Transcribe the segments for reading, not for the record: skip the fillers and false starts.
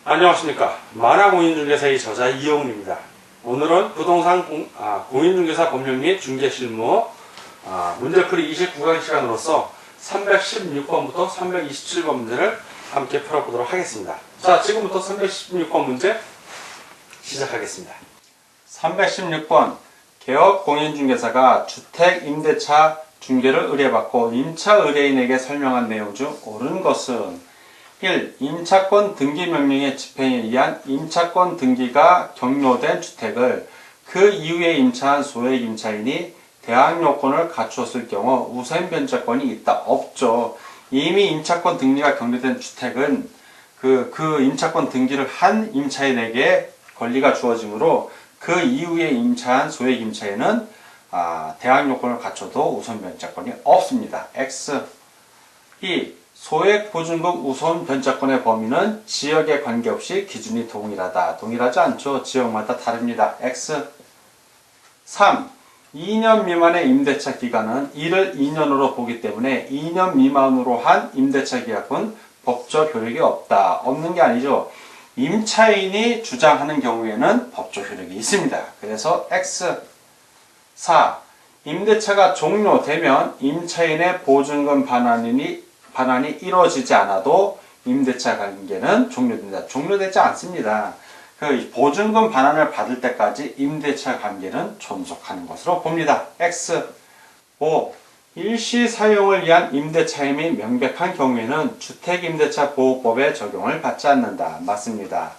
안녕하십니까. 만화공인중개사의 저자 이영훈입니다. 오늘은 부동산 공인중개사 법률 및 중개실무 문제풀이 29강 시간으로서 316번부터 327번 문제를 함께 풀어보도록 하겠습니다. 자, 지금부터 316번 문제 시작하겠습니다. 316번 개업 공인중개사가 주택 임대차 중개를 의뢰받고 임차 의뢰인에게 설명한 내용 중 옳은 것은 1. 임차권 등기명령의 집행에 의한 임차권 등기가 격려된 주택을 그 이후에 임차한 소액 임차인이 대항 요건을 갖추었을 경우 우선 변제권이 있다. 없죠. 이미 임차권 등기가 격려된 주택은 그 임차권 등기를 한 임차인에게 권리가 주어지므로 그 이후에 임차한 소액 임차인은 대항 요건을 갖춰도 우선 변제권이 없습니다. X. 2. 소액 보증금 우선 변제권의 범위는 지역에 관계없이 기준이 동일하다. 동일하지 않죠. 지역마다 다릅니다. X. 3. 2년 미만의 임대차 기간은 이를 2년으로 보기 때문에 2년 미만으로 한 임대차 계약은 법적 효력이 없다. 없는 게 아니죠. 임차인이 주장하는 경우에는 법적 효력이 있습니다. 그래서 X. 4. 임대차가 종료되면 임차인의 보증금 반환이 이루어지지 않아도 임대차 관계는 종료된다. 종료되지 않습니다. 그 보증금 반환을 받을 때까지 임대차 관계는 존속하는 것으로 봅니다. X. 5. 일시 사용을 위한 임대차임이 명백한 경우에는 주택임대차보호법의 적용을 받지 않는다. 맞습니다.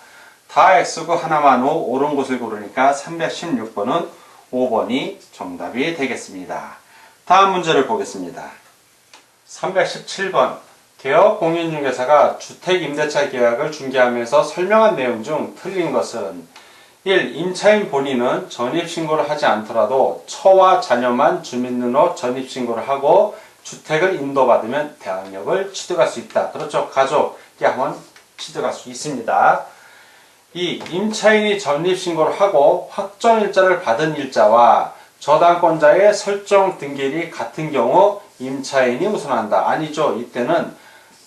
다 X고 하나만 O, 옳은 곳을 고르니까 316번은 5번이 정답이 되겠습니다. 다음 문제를 보겠습니다. 317번 개업 공인중개사가 주택임대차 계약을 중개하면서 설명한 내용 중 틀린 것은 1. 임차인 본인은 전입신고를 하지 않더라도 처와 자녀만 주민등록 전입신고를 하고 주택을 인도받으면 대항력을 취득할 수 있다. 그렇죠. 가족이 하면 취득할 수 있습니다. 2. 임차인이 전입신고를 하고 확정일자를 받은 일자와 저당권자의 설정 등기일이 같은 경우 임차인이 우선한다. 아니죠. 이때는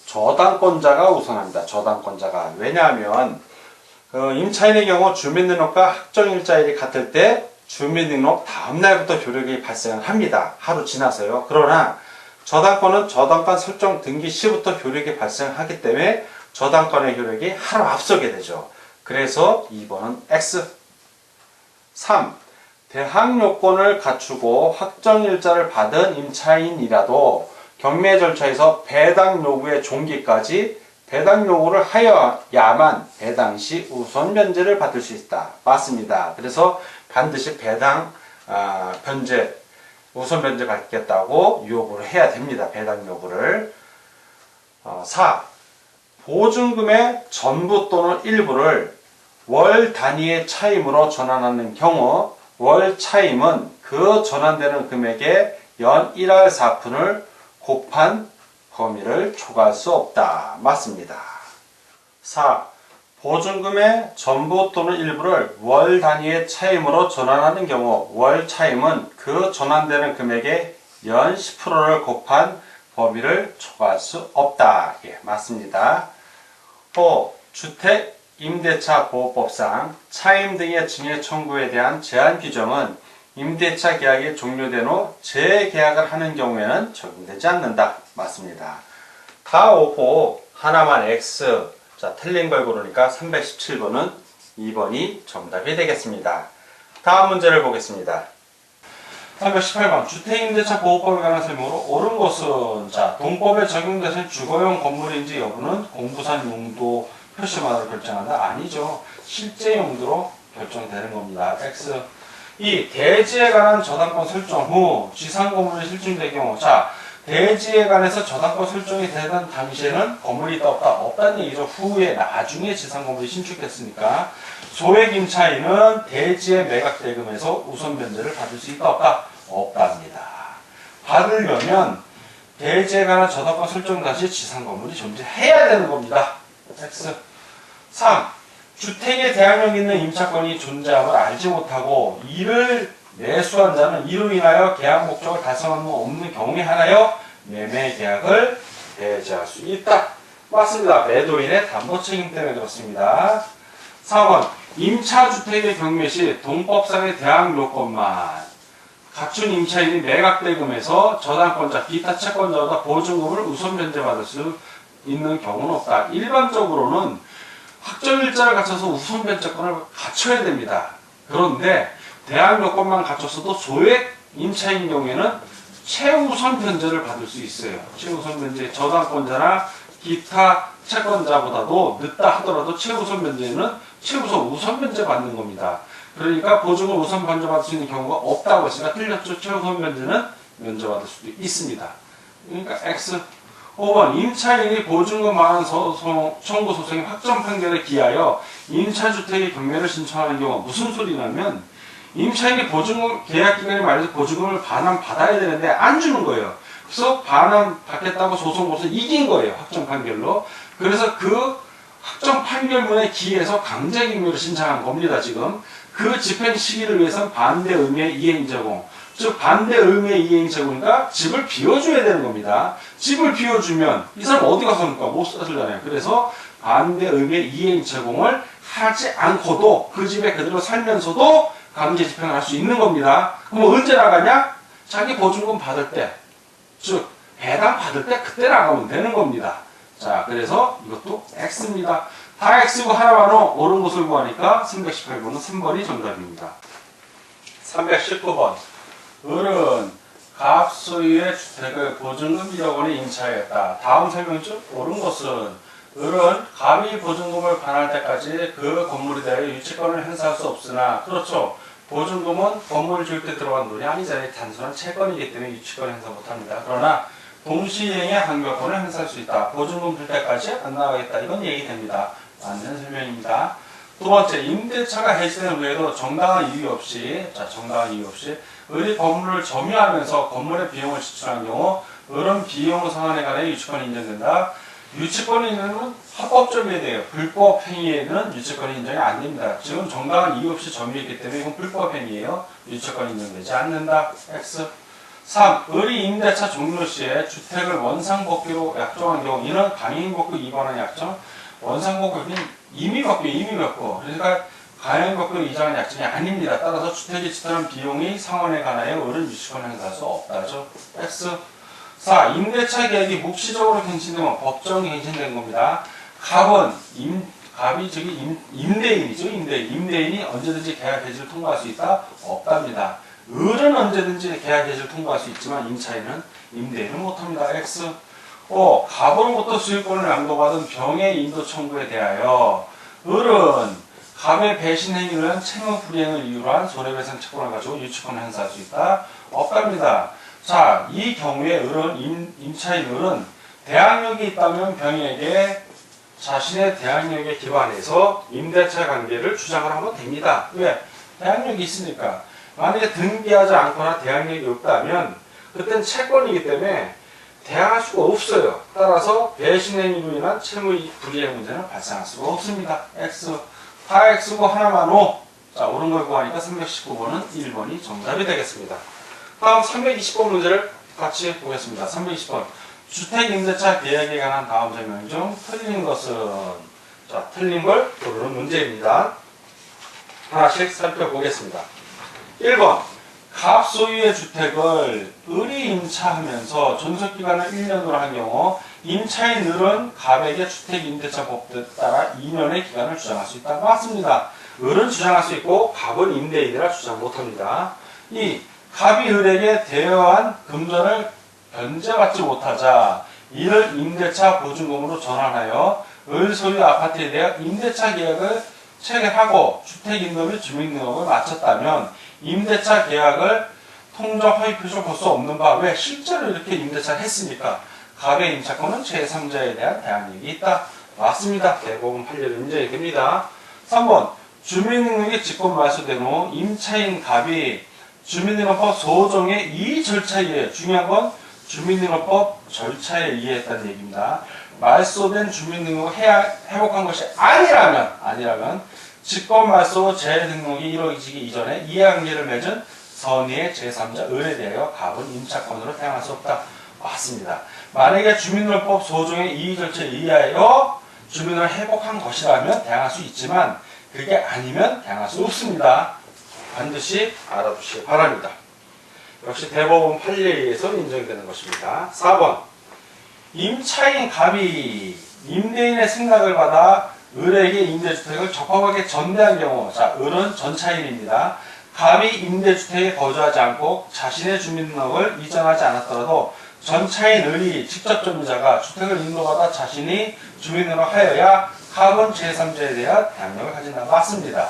저당권자가 우선합니다. 저당권자가. 왜냐하면 임차인의 경우 주민등록과 확정일자일이 같을 때 주민등록 다음날부터 효력이 발생합니다. 하루 지나서요. 그러나 저당권은 저당권 설정 등기 시부터 효력이 발생하기 때문에 저당권의 효력이 하루 앞서게 되죠. 그래서 2번은 X. 3. 대항 요건을 갖추고 확정일자를 받은 임차인이라도 경매 절차에서 배당 요구의 종기까지 배당 요구를 하여야만 배당 시 우선 변제를 받을 수 있다. 맞습니다. 그래서 반드시 배당 변제, 우선 변제 받겠다고 요구를 해야 됩니다. 배당 요구를. 4. 보증금의 전부 또는 일부를 월 단위의 차임으로 전환하는 경우 월 차임은 그 전환되는 금액의 연 1할 4푼을 곱한 범위를 초과할 수 없다. 맞습니다. 4. 보증금의 전부 또는 일부를 월 단위의 차임으로 전환하는 경우 월 차임은 그 전환되는 금액의 연 10%를 곱한 범위를 초과할 수 없다. 예, 맞습니다. 5. 주택 임대차 보호법상 차임 등의 증여 청구에 대한 제한 규정은 임대차 계약이 종료된 후 재계약을 하는 경우에는 적용되지 않는다. 맞습니다. 다 오고 하나만 X. 자, 틀린 걸 고르니까 317번은 2번이 정답이 되겠습니다. 다음 문제를 보겠습니다. 318번 주택임대차 보호법에 관한 설명으로 옳은 것은 자, 동법에 적용되는 주거용 건물인지 여부는 공부산 용도 표시만으로 결정한다? 아니죠. 실제 용도로 결정되는 겁니다. X. 2. 대지에 관한 저당권 설정 후 지상 건물이 실증될 경우 자, 대지에 관해서 저당권 설정이 되는 당시에는 건물이 있다 없다? 없다는 얘기죠. 후에 나중에 지상 건물이 신축됐으니까 소액 임차인은 대지의 매각 대금에서 우선 변제를 받을 수 있다 없다? 없답니다. 받으려면 대지에 관한 저당권 설정 당시 지상 건물이 존재해야 되는 겁니다. X. 3. 주택에 대항력 있는 임차권이 존재함을 알지 못하고 이를 매수한 자는 이로 인하여 계약 목적을 달성하는 수 없는 경우에 한하여 매매 계약을 배제할 수 있다. 맞습니다. 매도인의 담보 책임 때문에 그렇습니다. 4번 임차주택의 경매 시 동법상의 대항 요건만 갖춘 임차인이 매각대금에서 저당권자, 기타 채권자보다 보증금을 우선 변제받을 수 있는 경우는 없다. 일반적으로는 확정일자를 갖춰서 우선 변제권을 갖춰야 됩니다. 그런데 대항 요건만 갖췄어도 소액 임차인 경우에는 최우선 변제를 받을 수 있어요. 최우선 변제, 저당권자나 기타 채권자보다도 늦다 하더라도 최우선 변제는 우선 변제 받는 겁니다. 그러니까 보증을 우선 변제받을 수 있는 경우가 없다고 했으니까 틀렸죠. 최우선 변제는 면제받을 수도 있습니다. 그러니까 X. 5번 임차인이 보증금 반환 청구 소송의 확정 판결에 기하여 임차주택의 경매를 신청하는 경우 무슨 소리냐면 임차인이 보증금 계약 기간이 말해서 보증금을 반환 받아야 되는데 안 주는 거예요. 그래서 반환 받겠다고 소송 걸어서 이긴 거예요. 확정 판결로. 그래서 그 확정 판결문에 기해서 강제 경매를 신청한 겁니다. 지금 그 집행 시기를 위해서는 반대 의무의 이행 제공. 즉 반대 의무의 이행 제공이니까 집을 비워줘야 되는 겁니다. 집을 비워주면 이 사람 어디 가서 합니까? 못 살잖아요. 그래서 반대 의무의 이행 제공을 하지 않고도 그 집에 그대로 살면서도 강제 집행을 할 수 있는 겁니다. 그럼 언제 나가냐? 자기 보증금 받을 때, 즉 배당 받을 때 그때 나가면 되는 겁니다. 자, 그래서 이것도 X입니다. 다 X고 하나만으로 옳은 것을 구하니까 318번은 3번이 정답입니다. 319번 을은 갑 소유의 주택을 보증금 1억 원에 임차하였다. 다음 설명 중 옳은 것은 을은 갑이 보증금을 반환할 때까지 그 건물에 대하여 유치권을 행사할 수 없으나 그렇죠. 보증금은 건물을 지을 때 들어간 돈이 아니잖아요. 단순한 채권이기 때문에 유치권 행사 못합니다. 그러나 동시행의 항변권을 행사할 수 있다. 보증금 줄 때까지 안 나가겠다. 이건 얘기됩니다. 맞는 설명입니다. 두 번째, 임대차가 해지된 후에도 정당한 이유 없이 을이 건물을 점유하면서 건물의 비용을 지출한 경우 을은 비용 상환에 관해 유치권이 인정된다. 유치권이 있는 건 합법점유에 대해요. 불법 행위에는 유치권이 인정이 안 됩니다. 지금 정당한 이유 없이 점유했기 때문에 이건 불법 행위예요. 유치권이 인정되지 않는다. X. 3. 을이 임대차 종료 시에 주택을 원상복귀로 약정한 경우 이는 강행복귀 2번의 약정. 원상복귀는 이미 바뀌고 그러니까 강행복귀로 이전한 약정이 아닙니다. 따라서 주택이 지출한 비용이 상환에 관하여 을은 유치권 행사할 수 없다죠. X. 4. 임대차 계약이 묵시적으로 갱신되면 법정이 갱신된 겁니다. 갑이 임대인이죠. 임대인이 언제든지 계약 해지를 통과할 수 있다? 없답니다. 을은 언제든지 계약 해지를 통과할 수 있지만 임대인은 못합니다. X. 5. 갑으로부터 수익권을 양도받은 병의 인도 청구에 대하여 을은 갑의 배신 행위를 위한 채무 불이행을 이유로 한 손해배상 채권을 가지고 유치권을 행사할 수 있다? 없답니다. 자, 이 경우에 임차인 을은 대항력이 있다면 병에게 자신의 대항력에 기반해서 임대차 관계를 주장을 하면 됩니다. 왜? 대항력이 있으니까. 만약에 등기하지 않거나 대항력이 없다면 그때는 채권이기 때문에 대항할 수가 없어요. 따라서 배신행위로 인한 채무 불이행 문제는 발생할 수가 없습니다. X. 다 X고 하나만 O. 자, 옳은 걸 구하니까 319번은 1번이 정답이 되겠습니다. 다음 320번 문제를 같이 보겠습니다. 320번. 주택임대차 계약에 관한 다음 설명 중 틀린 것은? 자, 틀린 걸 고르는 문제입니다. 하나씩 살펴보겠습니다. 1번. 갑 소유의 주택을 을이 임차하면서 존속기간을 1년으로 한 경우 임차인 을은 갑에게 주택임대차법에 따라 2년의 기간을 주장할 수 있다. 맞습니다. 을은 주장할 수 있고 갑은 임대인이라 주장 못합니다. 2. 갑이 을에게 대여한 금전을 변제받지 못하자 이를 임대차 보증금으로 전환하여 을 소유 아파트에 대해 임대차 계약을 체결하고 주택인도 및 주민등록을 마쳤다면 임대차 계약을 통정 허위 표시로 볼 수 없는 바 왜 실제로 이렇게 임대차를 했으니까 갑의 임차권은 제3자에 대한 대항력이 있다. 맞습니다. 대법원 판례를 인정됩니다. 3번 주민등록이 직권 말소된 후 임차인 갑이 주민등록법 소정의 이 절차에 의해 중요한 건 주민등록법 절차에 의해했다는 얘기입니다. 말소된 주민등록을 회복한 것이 아니라면 직권 말소 재등록이 이루어지기 이전에 이해관계를 맺은 선의의 제3자 을에 대하여 갑은 임차권으로 대항할 수 없다. 맞습니다. 만약에 주민등록법 소정의 이의절차에 의하여 주민을 회복한 것이라면 대항할 수 있지만 그게 아니면 대항할 수 없습니다. 반드시 알아두시기 바랍니다. 역시 대법원 판례에 의해서 인정되는 것입니다. 4번 임차인 갑이 임대인의 승낙을 받아 을에게 임대주택을 적법하게 전대한 경우, 자, 을은 전차인입니다. 갑이 임대주택에 거주하지 않고 자신의 주민등록을 이전하지 않았더라도 전차인 을이 직접 점유자가 주택을 인도받아 자신이 주민등록을 하여야 갑은 제3자에 대한 대항력을 가진다. 맞습니다.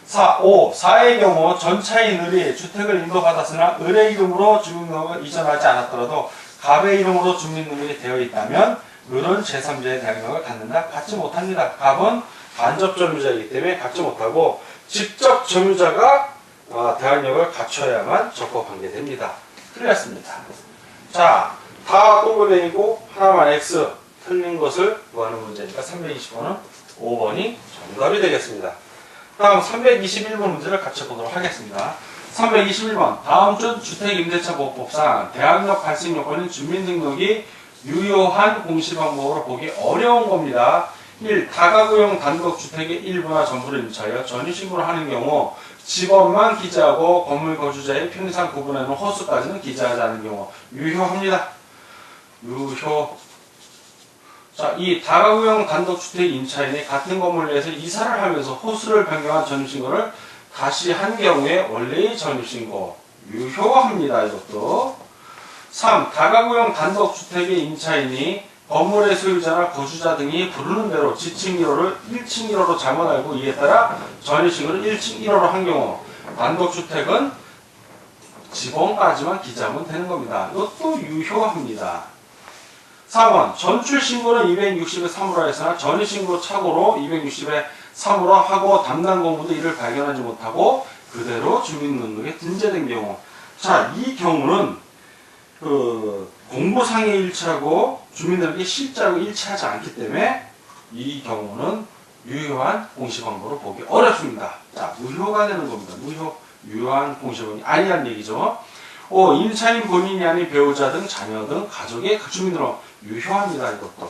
4의 경우 전차인 을이 주택을 인도받았으나 을의 이름으로 주민등록을 이전하지 않았더라도 갑의 이름으로 주민등록이 되어 있다면 을은 제3자의 대항력을 갖는다. 갖지 못합니다. 갑은 간접 점유자이기 때문에 갖지 못하고 직접 점유자가 대항력을 갖춰야만 적법한 게 됩니다. 틀렸습니다. 자, 다 동그라미고 하나만 X 틀린 것을 구하는 문제니까 320번은 5번이 정답이 되겠습니다. 다음 321번 문제를 같이 보도록 하겠습니다. 321번 다음 중 주택임대차보호법상 대항력 발생 요건인 주민등록이 유효한 공시방법으로 보기 어려운 겁니다. 1. 다가구용 단독주택의 일부나 전부를 임차하여 전입신고를 하는 경우 집업만 기재하고 건물 거주자의 편의상 구분해놓은 호수까지는 기재하지 않은 경우 유효합니다. 유효. 자, 이 다가구용 단독주택 임차인이 같은 건물 내에서 이사를 하면서 호수를 변경한 전입신고를 다시 한 경우에 원래의 전입신고 유효합니다. 이것도. 3. 다가구용 단독주택의 임차인이 건물의 소유자나 거주자 등이 부르는 대로 지층 1호를 1층 1호로 잘못 알고 이에 따라 전입신고를 1층 1호로 한 경우 단독주택은 지번까지만 기재하면 되는 겁니다. 이것도 유효합니다. 4번 전출신고는 260에 3으로 했으나 전입신고 착오로 260에 3으로 하고 담당 공무도 이를 발견하지 못하고 그대로 주민등록에 등재된 경우, 자, 이 경우는 공보상에 일치하고 주민등록이 실제하고 일치하지 않기 때문에 이 경우는 유효한 공시방법으로 보기 어렵습니다. 자, 무효가 되는 겁니다. 유효한 공시방법이 아니라는 얘기죠. 5. 임차인 본인이 아닌 배우자 등 자녀 등 가족의 주민등록 유효합니다. 이것도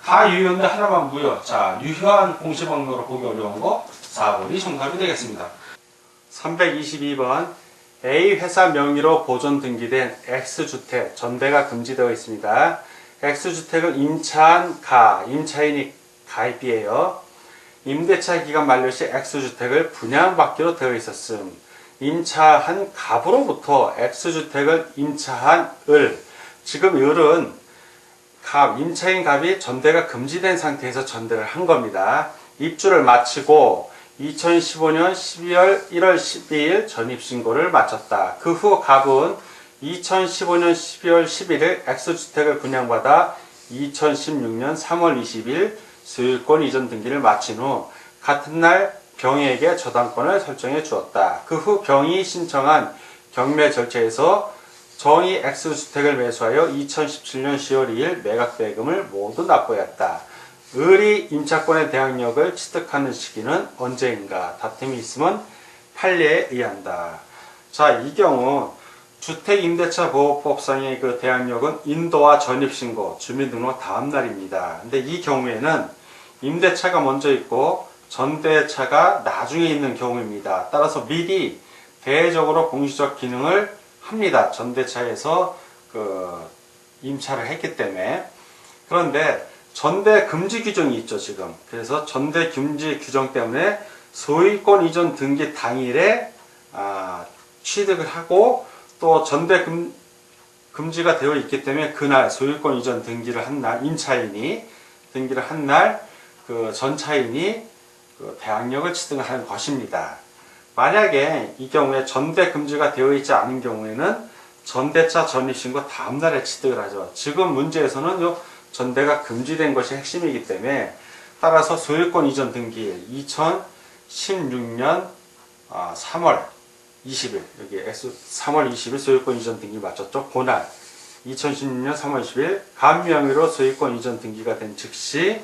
다 유효인데 하나만 무효. 자, 유효한 공시방법으로 보기 어려운 거 4번이 정답이 되겠습니다. 322번 A 회사 명의로 보존 등기된 X주택 전대가 금지되어 있습니다. X주택을 임차한 임차인이 가입이에요. 임대차 기간 만료 시 X주택을 분양받기로 되어 있었음. 임차한 갑으로부터 X주택을 임차한 을. 지금 을은 임차인 갑이 전대가 금지된 상태에서 전대를 한 겁니다. 입주를 마치고 2015년 12월 1월 12일 전입신고를 마쳤다. 그 후 갑은 2015년 12월 11일 X주택을 분양받아 2016년 3월 20일 소유권 이전 등기를 마친 후 같은 날 병의에게 저당권을 설정해 주었다. 그 후 병이 신청한 경매 절차에서 정의 X주택을 매수하여 2017년 10월 2일 매각대금을 모두 납부했다. 을이 임차권의 대항력을 취득하는 시기는 언제인가? 다툼이 있으면 판례에 의한다. 자, 이 경우 주택임대차보호법상의 그 대항력은 인도와 전입신고, 주민등록 다음 날입니다. 근데 이 경우에는 임대차가 먼저 있고 전대차가 나중에 있는 경우입니다. 따라서 미리 대외적으로 공시적 기능을 합니다. 전대차에서 임차를 했기 때문에. 그런데 전대 금지 규정이 있죠, 지금. 그래서 전대 금지 규정 때문에 소유권 이전 등기 당일에 취득을 하고 또 전대 금지가 되어 있기 때문에 그날 소유권 이전 등기를 한 날, 임차인이 등기를 한 날 그 전차인이 대항력을 취득하는 것입니다. 만약에 이 경우에 전대 금지가 되어 있지 않은 경우에는 전대차 전입신고 다음날에 취득을 하죠. 지금 문제에서는 요 전대가 금지된 것이 핵심이기 때문에 따라서 소유권 이전 등기일 2016년 3월 20일 여기 3월 20일 소유권 이전 등기 맞췄죠. 그날 2016년 3월 20일 갑 명의로 소유권 이전 등기가 된 즉시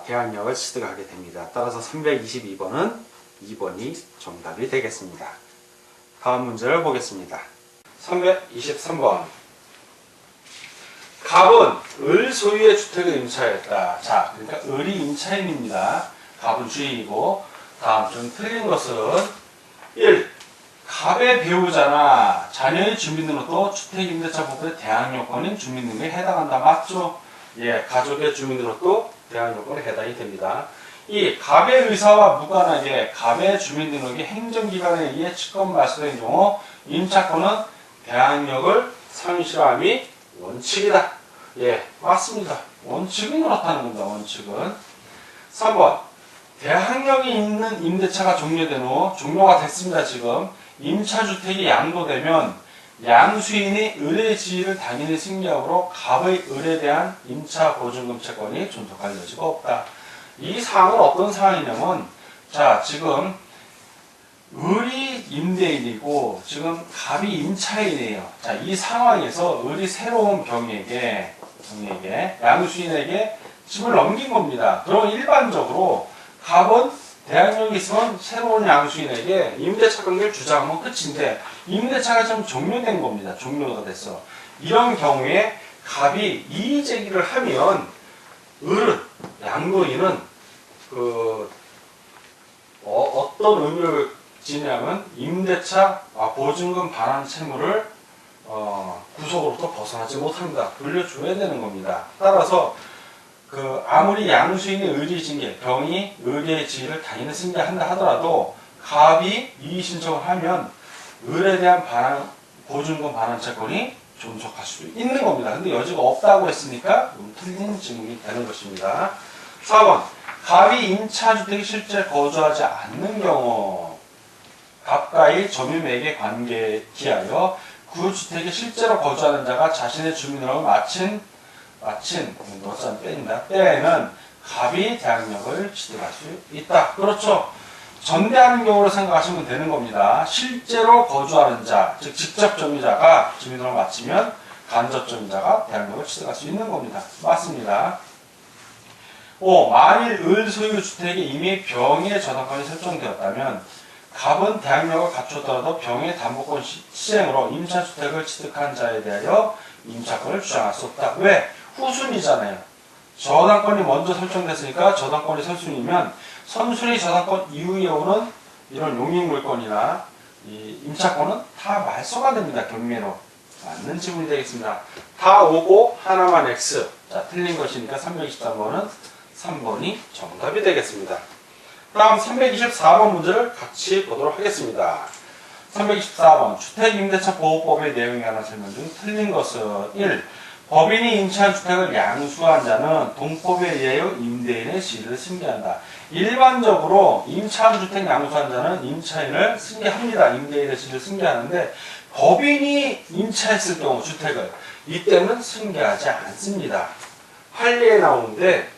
대항력을 취득하게 됩니다. 따라서 322번은 2번이 정답이 되겠습니다. 다음 문제를 보겠습니다. 323번 갑은 을 소유의 주택을 임차했다. 자, 그러니까 을이 임차인입니다. 갑은 주인이고, 다음 좀 틀린 것은 1. 갑의 배우자나 자녀의 주민등록도 주택임대차법의 대항 요건인 주민등록에 해당한다. 맞죠? 예, 가족의 주민등록도 대항 요건에 해당이 됩니다. 2. 갑의 의사와 무관하게 갑의 주민등록이 행정기관에 의해 직권 말소된 경우 임차권은 대항력을 상실함이 원칙이다. 예, 맞습니다. 원칙은 그렇다는 겁니다. 원칙은. 3번. 대항력이 있는 임대차가 종료된 후, 종료가 됐습니다. 지금. 임차주택이 양도되면 양수인이 을의 지위를 당연히 승계하므로 갑의 을에 대한 임차보증금 채권이 존속할 여지가 없다. 이 사항은 어떤 상황이냐면, 자, 지금 을이 임대인이고 지금 갑이 임차인이에요. 자, 이 상황에서 을이 새로운 병에게 양수인에게 집을 넘긴 겁니다. 그럼 일반적으로 갑은 대항력이 있으면 새로운 양수인에게 임대차 관계를 주장하면 끝인데 임대차가 지금 종료된 겁니다. 종료가 됐어. 이런 경우에 갑이 이의 제기를 하면 을은, 양도인은 어떤 의미를 지냐면 임대차 보증금 반환 채무를 구속으로부터 벗어나지 못합니다. 돌려줘야 되는 겁니다. 따라서 아무리 양수인이 의리징계, 병이 의리의 지위를 당연히 승계한다 하더라도 갑이 이의 신청을 하면 을에 대한 보증금 반환 채권이 존속할 수 있는 겁니다. 근데 여지가 없다고 했으니까 틀린 질문이 되는 것입니다. 4번. 갑이 임차주택에 실제 거주하지 않는 경우 갑과의 점유매매 관계에 기하여 그 주택에 실제로 거주하는 자가 자신의 주민으로 마친 노자는 빼입니다. 때에는 갑이 대항력을 취득할 수 있다. 그렇죠. 전대하는 경우로 생각하시면 되는 겁니다. 실제로 거주하는 자, 즉 직접 점유자가 주민으로 마치면 간접 점유자가 대항력을 취득할 수 있는 겁니다. 맞습니다. 5. 만일 을 소유 주택에 이미 병의 저당권이 설정되었다면 갑은 대항력을 갖추었더라도 병의 담보권 시행으로 임차주택을 취득한 자에 대하여 임차권을 주장할 수 없다. 왜? 후순위잖아요. 저당권이 먼저 설정됐으니까 저당권이 선순위면 선순위 저당권 이후에 오는 이런 용익물권이나 이 임차권은 다 말소가 됩니다. 경매로. 맞는 지문이 되겠습니다. 다 오고 하나만 X. 자, 틀린 것이니까 323번은 3번이 정답이 되겠습니다. 다음 324번 문제를 같이 보도록 하겠습니다. 324번 주택임대차보호법의 내용에 관한 설명 중 틀린 것은 1. 법인이 임차한 주택을 양수한 자는 동법에 의하여 임대인의 지위를 승계한다. 일반적으로 임차한 주택 양수한 자는 임차인을 승계합니다. 임대인의 지위를 승계하는데 법인이 임차했을 경우 주택을 이때는 승계하지 않습니다. 판례에 나오는데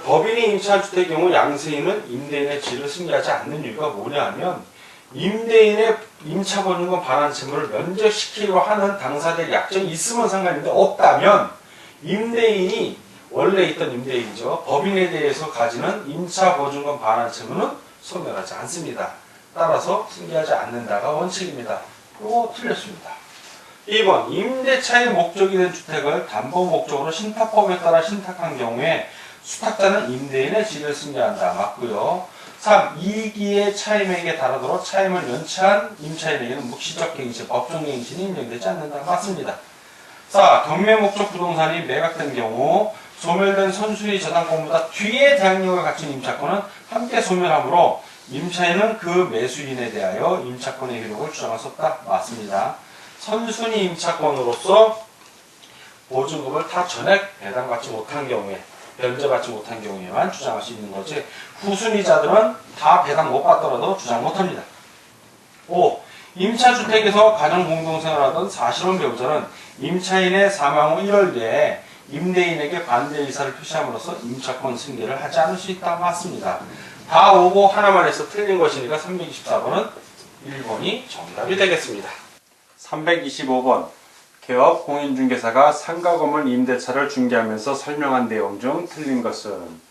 법인이 임차한 주택의 경우 양수인은 임대인의 지위를 승계하지 않는 이유가 뭐냐 하면 임대인의 임차보증금 반환 채무를 면제시키려 하는 당사자의 약정이 있으면 상관인데 없다면 임대인이 원래 있던 임대인이죠. 법인에 대해서 가지는 임차보증금 반환 채무는 소멸하지 않습니다. 따라서 승계하지 않는다가 원칙입니다. 이거 틀렸습니다. 2번 임대차의 목적이 된 주택을 담보 목적으로 신탁법에 따라 신탁한 경우에 수탁자는 임대인의 지위를 승계한다. 맞고요. 3. 이기의 차임액에 달하도록 차임을 연체한 임차인에게는 묵시적 갱신, 법정 갱신이 인정되지 않는다. 맞습니다. 4. 경매 목적 부동산이 매각된 경우 소멸된 선순위 저당권보다 뒤에 대항력을 갖춘 임차권은 함께 소멸하므로 임차인은 그 매수인에 대하여 임차권의 효력을 주장할 수 없다. 맞습니다. 선순위 임차권으로서 보증금을 다 전액 배당받지 못한 경우에 변제받지 못한 경우에만 주장할 수 있는 거지 후순위자들은 다 배당 못 받더라도 주장 못합니다. 5. 임차주택에서 가정공동생활하던 사실혼 배우자는 임차인의 사망 후 1월 내에 임대인에게 반대 의사를 표시함으로써 임차권 승계를 하지 않을 수 있다. 맞습니다. 다 오고 하나만 해서 틀린 것이니까 324번은 1번이 정답이 되겠습니다. 325번 개업 공인중개사가 상가 건물 임대차를 중개하면서 설명한 내용 중 틀린 것은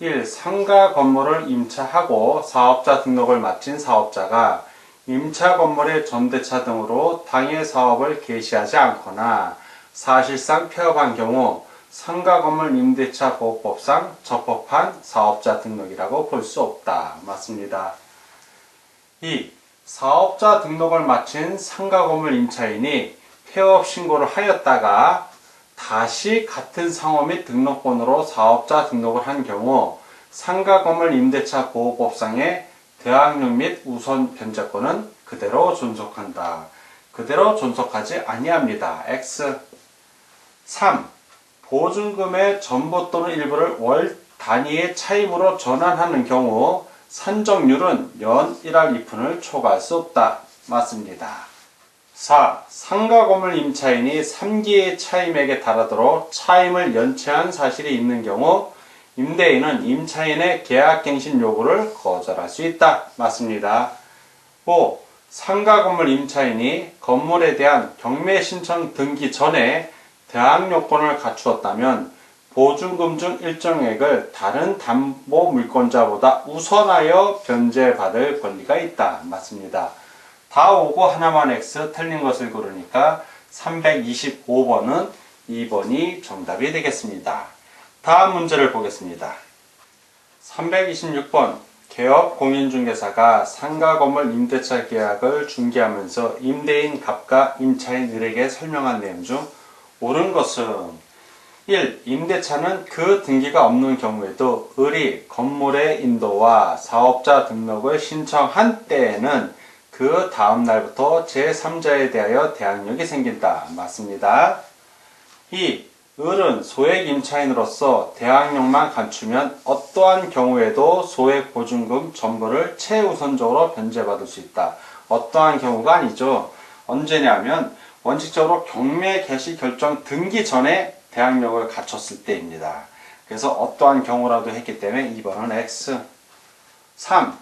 1. 상가 건물을 임차하고 사업자 등록을 마친 사업자가 임차 건물의 전대차 등으로 당해 사업을 개시하지 않거나 사실상 폐업한 경우 상가건물 임대차 보호법상 적법한 사업자 등록이라고 볼 수 없다. 맞습니다. 2. 사업자 등록을 마친 상가건물 임차인이 폐업 신고를 하였다가 다시 같은 상호 및 등록번호로 사업자 등록을 한 경우 상가건물 임대차 보호법상의 대항력 및 우선 변제권은 그대로 존속한다. 그대로 존속하지 아니합니다. X. 3. 보증금의 전부 또는 일부를 월 단위의 차입으로 전환하는 경우 산정률은 연 1할 2푼을 초과할 수 없다. 맞습니다. 4. 상가건물 임차인이 3기의 차임액에 달하도록 차임을 연체한 사실이 있는 경우 임대인은 임차인의 계약갱신 요구를 거절할 수 있다. 맞습니다. 5. 상가건물 임차인이 건물에 대한 경매신청 등기 전에 대항요건을 갖추었다면 보증금 중 일정액을 다른 담보 물권자보다 우선하여 변제받을 권리가 있다. 맞습니다. 다 오고 하나만 X, 틀린 것을 고르니까 325번은 2번이 정답이 되겠습니다. 다음 문제를 보겠습니다. 326번 개업 공인중개사가 상가건물 임대차 계약을 중개하면서 임대인 갑과 임차인 을에게 설명한 내용 중 옳은 것은 1. 임대차는 그 등기가 없는 경우에도 을이 건물의 인도와 사업자 등록을 신청한 때에는 그 다음 날부터 제3자에 대하여 대항력이 생긴다. 맞습니다. 2. 을은 소액 임차인으로서 대항력만 갖추면 어떠한 경우에도 소액 보증금 전부를 최우선적으로 변제받을 수 있다. 어떠한 경우가 아니죠. 언제냐면 원칙적으로 경매 개시 결정 등기 전에 대항력을 갖췄을 때입니다. 그래서 어떠한 경우라도 했기 때문에 2번은 X. 3.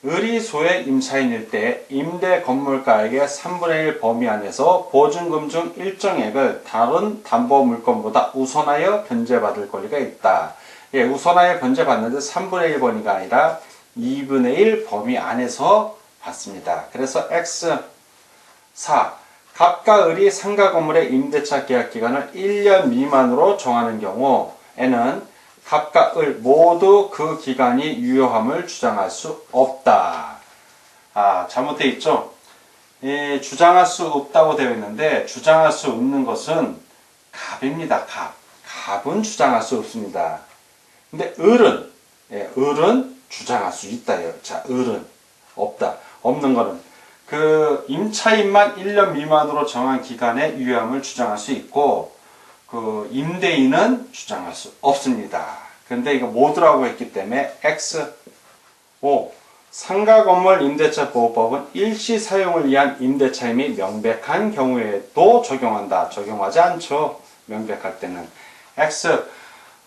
을이 소액 임차인일 때 임대 건물가액의 3분의 1 범위 안에서 보증금 중 일정액을 다른 담보 물건보다 우선하여 변제받을 권리가 있다. 예, 우선하여 변제받는데 3분의 1 범위가 아니라 2분의 1 범위 안에서 받습니다. 그래서 X. 4. 갑과 을이 상가 건물의 임대차 계약 기간을 1년 미만으로 정하는 경우에는 갑과 을 모두 그 기간이 유효함을 주장할 수 없다. 잘못되어 있죠? 주장할 수 없다고 되어 있는데 주장할 수 없는 것은 갑입니다. 갑은 주장할 수 없습니다. 근데 을은 주장할 수 있다요. 자, 을은 없다. 없는 거는 그 임차인만 1년 미만으로 정한 기간의 유효함을 주장할 수 있고 그 임대인은 주장할 수 없습니다. 근데 이거 모두라고 했기 때문에 X. 5. 상가건물 임대차 보호법은 일시 사용을 위한 임대차임이 명백한 경우에도 적용한다. 적용하지 않죠. 명백할 때는. X.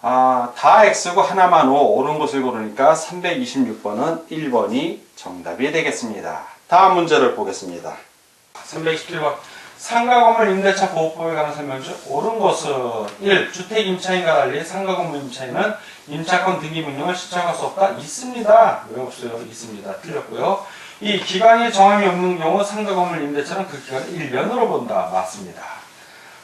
다 X고 하나만 O. 옳은 것을 고르니까 326번은 1번이 정답이 되겠습니다. 다음 문제를 보겠습니다. 327번. 상가건물 임대차 보호법에 관한 설명 중 옳은 것은 1. 주택 임차인과 달리 상가건물 임차인은 임차권 등기 명령을 신청할 수 없다. 있습니다. 왜 없어요? 있습니다. 틀렸고요. 2. 기간이 정함이 없는 경우 상가건물 임대차는 그 기간을 1년으로 본다. 맞습니다.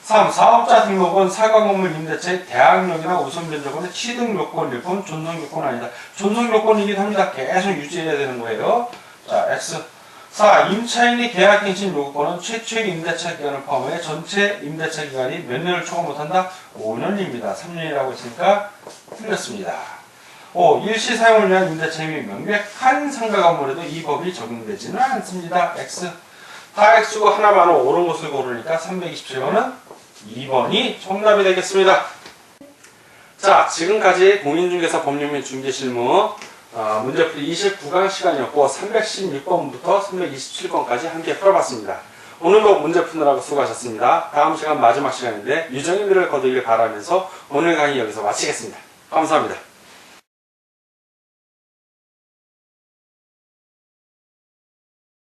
3. 사업자 등록은 상가건물 임대차의 대항력이나 우선변제권의 취득 요건일 뿐 존속 요건은 아니다. 존속 요건이긴 합니다. 계속 유지해야 되는 거예요. 자, X. 4. 임차인이 계약갱신 요구권은 최초의 임대차 기간을 포함해 전체 임대차 기간이 몇 년을 초과 못한다? 5년입니다. 3년이라고 했으니까 틀렸습니다. 5. 일시 사용을 위한 임대차임이 명백한 상가 건물에도 이 법이 적용되지는 않습니다. X. 다 X고 하나만 옳은 것을 고르니까 327번은 2번이 정답이 되겠습니다. 자, 지금까지 공인중개사 법률 및 중개실무 문제풀이 29강 시간이었고 316번부터 327번까지 함께 풀어봤습니다. 오늘도 문제 푸느라고 수고하셨습니다. 다음 시간 마지막 시간인데 유정의미를 거두길 바라면서 오늘 강의 여기서 마치겠습니다. 감사합니다.